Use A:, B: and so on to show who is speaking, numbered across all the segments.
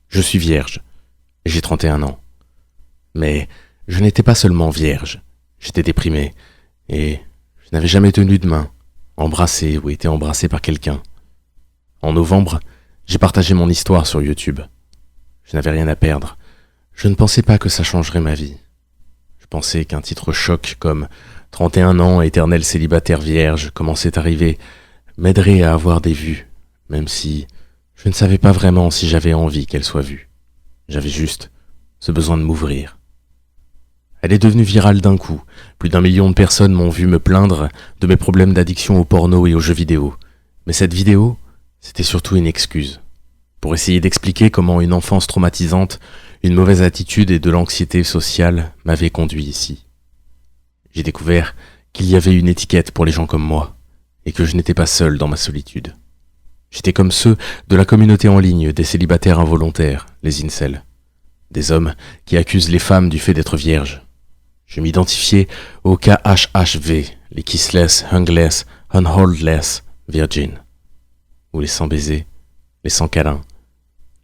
A: Je suis vierge, et j'ai 31 ans. Mais je n'étais pas seulement vierge, j'étais déprimé, et je n'avais jamais tenu de main, embrassé ou été embrassé par quelqu'un. En novembre, j'ai partagé mon histoire sur YouTube. Je n'avais rien à perdre. Je ne pensais pas que ça changerait ma vie. Je pensais qu'un titre choc comme 31 ans, éternel célibataire vierge, commençait à arriver, m'aiderait à avoir des vues, même si je ne savais pas vraiment si j'avais envie qu'elles soient vues. J'avais juste ce besoin de m'ouvrir. Elle est devenue virale d'un coup. Plus d'1 million de personnes m'ont vu me plaindre de mes problèmes d'addiction au porno et aux jeux vidéo. Mais cette vidéo, c'était surtout une excuse. Pour essayer d'expliquer comment une enfance traumatisante, une mauvaise attitude et de l'anxiété sociale m'avaient conduit ici. J'ai découvert qu'il y avait une étiquette pour les gens comme moi, et que je n'étais pas seul dans ma solitude. J'étais comme ceux de la communauté en ligne des célibataires involontaires, les incels. Des hommes qui accusent les femmes du fait d'être vierges. Je m'identifiais aux KHHV, les kissless, hungless, unholdless, virgin. Ou les sans baisers, les sans câlins,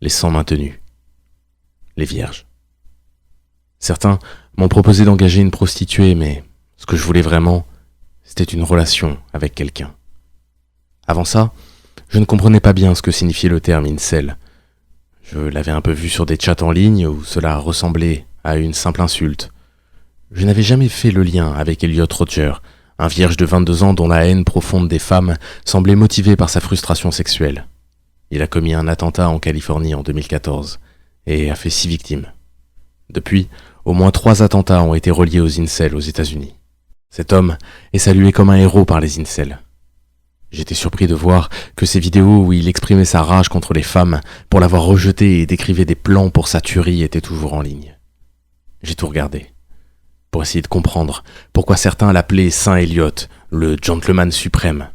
A: les sans maintenus, les vierges. Certains m'ont proposé d'engager une prostituée, mais ce que je voulais vraiment, c'était une relation avec quelqu'un. Avant ça, je ne comprenais pas bien ce que signifiait le terme incel. Je l'avais un peu vu sur des chats en ligne où cela ressemblait à une simple insulte. Je n'avais jamais fait le lien avec Elliot Rodger, un vierge de 22 ans dont la haine profonde des femmes semblait motivée par sa frustration sexuelle. Il a commis un attentat en Californie en 2014 et a fait 6 victimes. Depuis, au moins 3 attentats ont été reliés aux incels aux États-Unis. Cet homme est salué comme un héros par les incels. J'étais surpris de voir que ces vidéos où il exprimait sa rage contre les femmes pour l'avoir rejetée et décrivait des plans pour sa tuerie étaient toujours en ligne. J'ai tout regardé, pour essayer de comprendre pourquoi certains l'appelaient Saint Elliot, le gentleman suprême.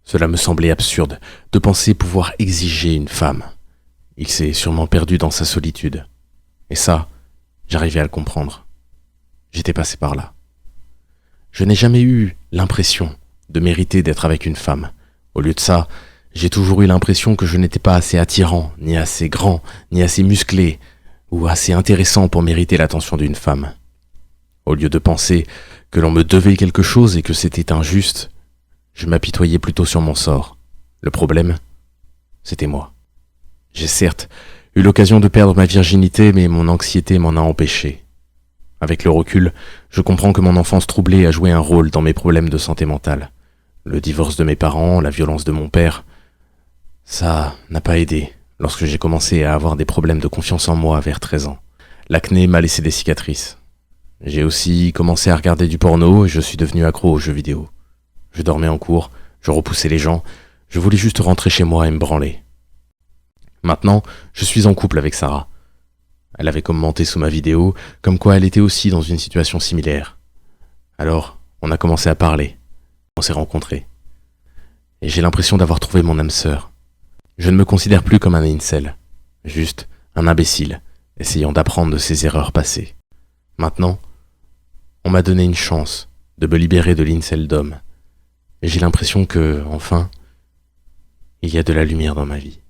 A: Cela me semblait absurde de penser pouvoir exiger une femme. Il s'est sûrement perdu dans sa solitude. Et ça, j'arrivais à le comprendre. J'étais passé par là. Je n'ai jamais eu l'impression de mériter d'être avec une femme. Au lieu de ça, j'ai toujours eu l'impression que je n'étais pas assez attirant, ni assez grand, ni assez musclé, ou assez intéressant pour mériter l'attention d'une femme. Au lieu de penser que l'on me devait quelque chose et que c'était injuste, je m'apitoyais plutôt sur mon sort. Le problème, c'était moi. J'ai certes eu l'occasion de perdre ma virginité, mais mon anxiété m'en a empêché. Avec le recul, je comprends que mon enfance troublée a joué un rôle dans mes problèmes de santé mentale. Le divorce de mes parents, la violence de mon père, ça n'a pas aidé lorsque j'ai commencé à avoir des problèmes de confiance en moi vers 13 ans. L'acné m'a laissé des cicatrices. J'ai aussi commencé à regarder du porno et je suis devenu accro aux jeux vidéo. Je dormais en cours, je repoussais les gens, je voulais juste rentrer chez moi et me branler. Maintenant, je suis en couple avec Sarah. Elle avait commenté sous ma vidéo, comme quoi elle était aussi dans une situation similaire. Alors, on a commencé à parler. On s'est rencontrés. Et j'ai l'impression d'avoir trouvé mon âme sœur. Je ne me considère plus comme un incel, juste un imbécile, essayant d'apprendre de ses erreurs passées. Maintenant, on m'a donné une chance de me libérer de l'inceldom. Et j'ai l'impression que, enfin, il y a de la lumière dans ma vie.